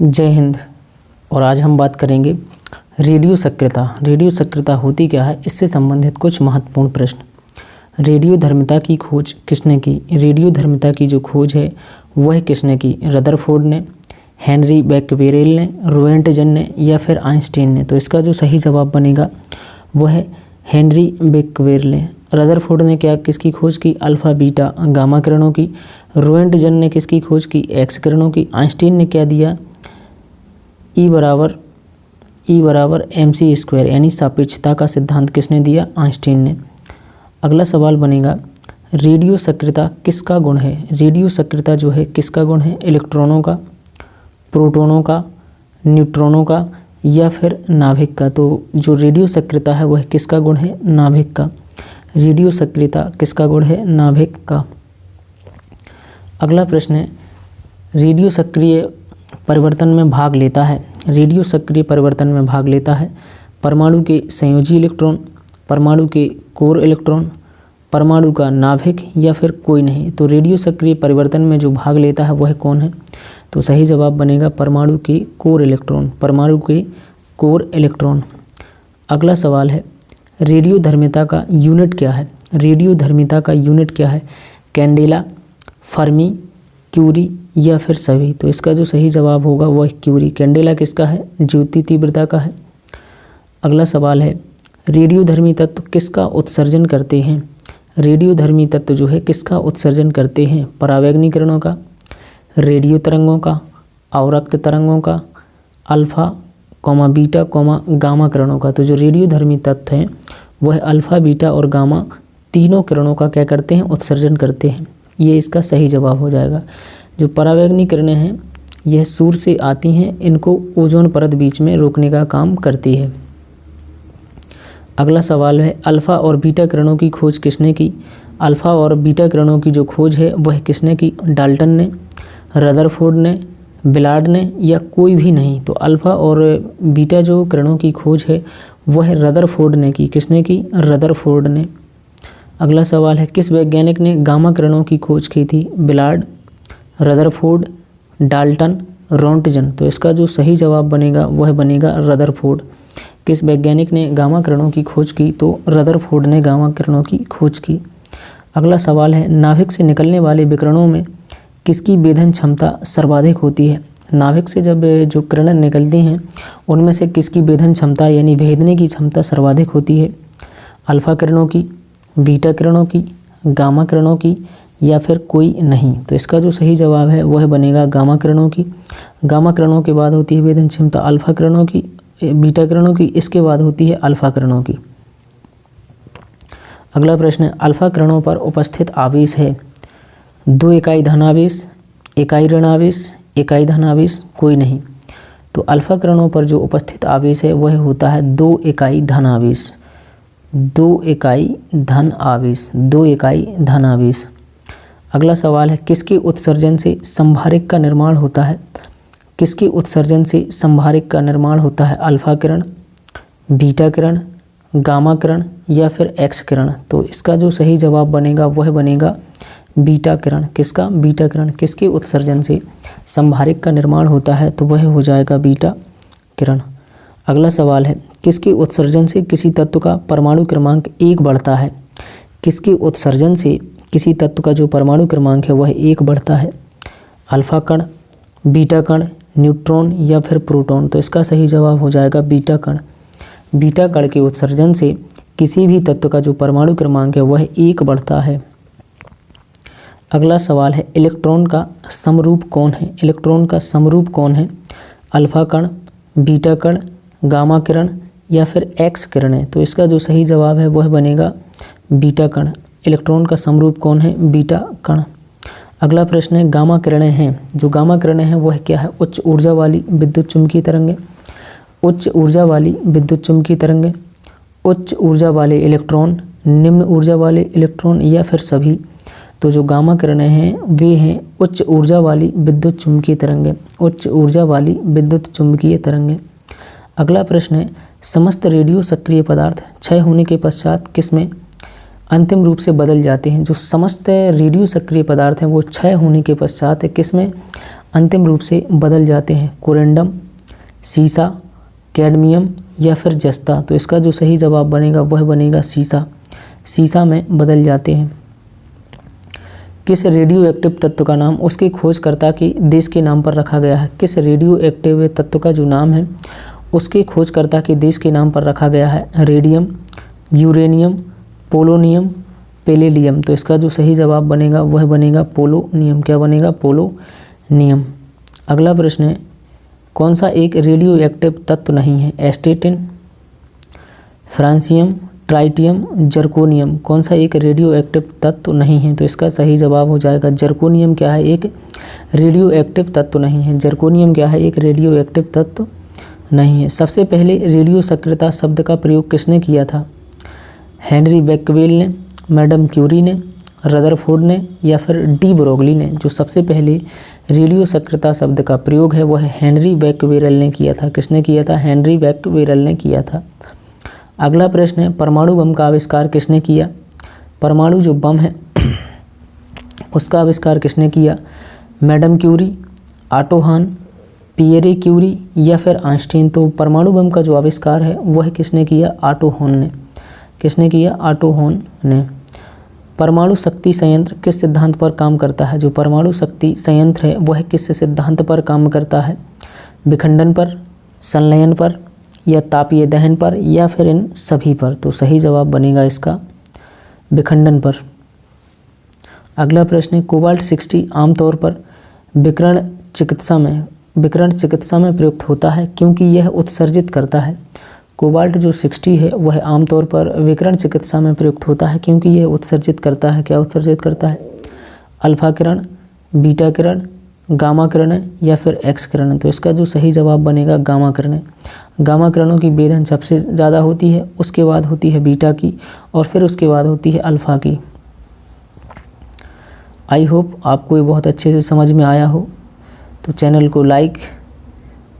जय हिंद। और आज हम बात करेंगे रेडियो सक्रियता। रेडियो सक्रियता होती क्या है, इससे संबंधित कुछ महत्वपूर्ण प्रश्न। रेडियोधर्मिता की खोज किसने की? रेडियोधर्मिता की जो खोज है वह किसने की? रदरफोर्ड ने, हेनरी बेक्वेरेल ने, रोएंटजन ने या फिर आइंस्टीन ने? तो इसका जो सही जवाब बनेगा वह है हेनरी बेक्वेरेल ने। रदरफोर्ड ने किसकी खोज की? अल्फ़ा बीटा गामा किरणों की। रोएंटजन ने किसकी खोज की? एक्स किरणों की। आइंस्टीन ने क्या दिया? ई बराबर mc² यानी सापेक्षता का सिद्धांत किसने दिया? आइंस्टीन ने। अगला सवाल बनेगा रेडियो सक्रियता किसका गुण है? रेडियो सक्रियता जो है किसका गुण है? इलेक्ट्रॉनों का, प्रोटॉनों का, न्यूट्रॉनों का या फिर नाभिक का? तो जो रेडियो सक्रियता है वह किसका गुण है? नाभिक का। रेडियो सक्रियता किसका गुण है? नाभिक का। अगला प्रश्न है रेडियो सक्रिय परिवर्तन में भाग लेता है। रेडियो सक्रिय परिवर्तन में भाग लेता है परमाणु के संयोजी इलेक्ट्रॉन, परमाणु के कोर इलेक्ट्रॉन, परमाणु का नाभिक या फिर कोई नहीं? तो रेडियो सक्रिय परिवर्तन में जो भाग लेता है वह कौन है? तो सही जवाब बनेगा परमाणु के कोर इलेक्ट्रॉन, परमाणु के कोर इलेक्ट्रॉन। अगला सवाल है रेडियोधर्मिता का यूनिट क्या है? रेडियोधर्मिता का यूनिट क्या है? कैंडेला, फर्मी, क्यूरी या फिर सभी? तो इसका जो सही जवाब होगा वह क्यूरी। कैंडेला किसका है? ज्योति तीव्रता का है। अगला सवाल है रेडियोधर्मी तत्व किसका उत्सर्जन करते हैं? रेडियोधर्मी तत्व जो है किसका उत्सर्जन करते हैं? परावैंगनी किरणों का, रेडियो तरंगों का, अवरक्त तरंगों का, अल्फ़ा, बीटा, गामा किरणों का? तो जो रेडियोधर्मी तत्व हैं वह अल्फ़ा, बीटा और गामा तीनों किरणों का क्या करते हैं? उत्सर्जन करते हैं। ये इसका सही जवाब हो जाएगा। जो परावैंगनी किरणें हैं यह सूर्य से आती हैं, इनको ओजोन परत बीच में रोकने का काम करती है। अगला सवाल है अल्फ़ा और बीटा किरणों की खोज किसने की? अल्फ़ा और बीटा किरणों की जो खोज है वह किसने की? डाल्टन ने, रदरफोर्ड ने, बिलार्ड ने या कोई भी नहीं? तो अल्फ़ा और बीटा जो किरणों की खोज है वह रदरफोर्ड ने की। किसने की? रदरफोर्ड ने। अगला सवाल है किस वैज्ञानिक ने गामा किरणों की खोज की थी? बिलार्ड, रदरफोर्ड, डाल्टन, रोएंटजन? तो इसका जो सही जवाब बनेगा वह बनेगा रदरफोर्ड। किस वैज्ञानिक ने गामा किरणों की खोज की? तो रदरफोर्ड ने गामा किरणों की खोज की। अगला सवाल है नाभिक से निकलने वाले विकिरणों में किसकी वेधन क्षमता सर्वाधिक होती है? नाभिक से जब जो किरणें निकलती हैं उनमें से किसकी वेधन क्षमता यानी भेदने की क्षमता सर्वाधिक होती है? अल्फ़ा किरणों की, बीटा किरणों की, गामा किरणों की या फिर कोई नहीं? तो इसका जो सही जवाब है वह बनेगा गामा किरणों की। गामा किरणों के बाद होती है वेधन क्षमता अल्फ़ा किरणों की, बीटा किरणों की, इसके बाद होती है अल्फ़ा किरणों की। अगला प्रश्न है अल्फ़ा किरणों पर उपस्थित आवेश है 2 इकाई धनावेश, इकाई ऋणावेश, इकाई धनावेश, कोई नहीं? तो अल्फ़ा किरणों पर जो उपस्थित आवेश है वह होता है 2 इकाई धनावेश, 2 इकाई धन आवेश, 2 इकाई धनावेश। अगला सवाल है किसके उत्सर्जन से संभारिक का निर्माण होता है? किसके उत्सर्जन से संभारिक का निर्माण होता है? अल्फ़ा किरण, बीटा किरण, गामा किरण या फिर एक्स किरण? तो इसका जो सही जवाब बनेगा वह बनेगा बीटा किरण। किसका? बीटा किरण। किसके उत्सर्जन से संभारिक का निर्माण होता है? तो वह हो जाएगा बीटा किरण। अगला सवाल है किसके उत्सर्जन से किसी तत्व का परमाणु क्रमांक 1 बढ़ता है? किसके उत्सर्जन से किसी तत्व का जो परमाणु क्रमांक है वह 1 बढ़ता है? अल्फ़ा कण, बीटा कण, न्यूट्रॉन या फिर प्रोटॉन? तो इसका सही जवाब हो जाएगा बीटा कण। बीटा कण के उत्सर्जन से किसी भी तत्व का जो परमाणु क्रमांक है वह 1 बढ़ता है। अगला सवाल है इलेक्ट्रॉन का समरूप कौन है? इलेक्ट्रॉन का समरूप कौन है? अल्फ़ा कण, बीटा कण, गामा किरण या फिर एक्स किरणें? तो इसका जो सही जवाब है वह बनेगा बीटा कण। इलेक्ट्रॉन का समरूप कौन है? बीटा कण। अगला प्रश्न है गामा किरणें हैं, जो गामा किरणें हैं वह क्या है? उच्च ऊर्जा वाली विद्युत चुम्बकीय तरंगें, उच्च ऊर्जा वाली विद्युत चुम्बकीय तरंगें, उच्च ऊर्जा वाले इलेक्ट्रॉन, निम्न ऊर्जा वाले इलेक्ट्रॉन या फिर सभी? तो जो गामा किरणें हैं वे हैं उच्च ऊर्जा वाली विद्युत चुम्बकीय तरंगें, उच्च ऊर्जा वाली विद्युत चुम्बकीय तरंगें। अगला प्रश्न है समस्त रेडियो सक्रिय पदार्थ क्षय होने के पश्चात किसमें अंतिम रूप से बदल जाते हैं? जो समस्त रेडियो सक्रिय पदार्थ हैं वो क्षय होने के पश्चात किसमें अंतिम रूप से बदल जाते हैं? कोरेंडम, सीसा, कैडमियम या फिर जस्ता। तो इसका जो सही जवाब बनेगा वह बनेगा सीसा। सीसा में बदल जाते हैं। किस रेडियो एक्टिव तत्व का नाम उसके खोजकर्ता के देश के नाम पर रखा गया है? किस रेडियो एक्टिव तत्व का जो नाम है उसके खोजकर्ता के देश के नाम पर रखा गया है? Radium, uranium, polonium, palladium. तो इसका जो सही जवाब बनेगा वह बनेगा पोलोनियम। क्या बनेगा? पोलोनियम। अगला प्रश्न है, कौन सा एक रेडियो एक्टिव तत्व नहीं है? एस्टेटिन, फ्रांसियम, ट्राइटियम, जर्कोनियम। कौन सा एक रेडियो एक्टिव तत्व नहीं है? तो इसका सही जवाब हो जाएगा जर्कोनियम। क्या है? एक रेडियो एक्टिव तत्व नहीं है। जर्कोनियम क्या है? एक रेडियो एक्टिव तत्व नहीं है। सबसे पहले रेडियो सक्रियता शब्द का प्रयोग किसने किया था? हेनरी बेकवेल ने, मैडम क्यूरी ने, रदरफोर्ड ने या फिर डी ब्रोगली ने? जो सबसे पहले रेडियो सक्रियता शब्द का प्रयोग है वह हेनरी बेकवेल ने किया था। किसने किया था? हेनरी बेकवेल ने किया था। अगला प्रश्न है, परमाणु बम का आविष्कार किसने किया? परमाणु जो बम है उसका आविष्कार किसने किया? मैडम क्यूरी, ऑटो हान, पियरे क्यूरी या फिर आइंस्टीन? तो परमाणु बम का जो आविष्कार है वह किसने किया? ऑटो हान ने। किसने किया? ऑटो हान ने। परमाणु शक्ति संयंत्र किस सिद्धांत पर काम करता है? जो परमाणु शक्ति संयंत्र है वह किस सिद्धांत पर काम करता है? विखंडन पर, संलयन पर या तापीय दहन पर या फिर इन सभी पर? तो सही जवाब बनेगा इसका विखंडन पर। अगला प्रश्न है, कोबाल्ट 60 आमतौर पर विकिरण चिकित्सा में प्रयुक्त होता है क्योंकि यह उत्सर्जित करता है। कोबाल्ट जो 60 है वह आमतौर पर विकिरण चिकित्सा में प्रयुक्त होता है क्योंकि यह उत्सर्जित करता है। क्या उत्सर्जित करता है? अल्फा किरण, बीटा किरण, गामा किरणें या फिर एक्स किरणें? तो इसका जो सही जवाब बनेगा गामा किरणें। गामा किरणों की वेधन सबसे ज़्यादा होती है, उसके बाद होती है बीटा की और फिर उसके बाद होती है अल्फ़ा की। आई होप आपको ये बहुत अच्छे से समझ में आया हो। तो चैनल को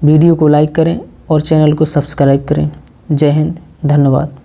वीडियो को लाइक करें और चैनल को सब्सक्राइब करें। जय हिंद, धन्यवाद।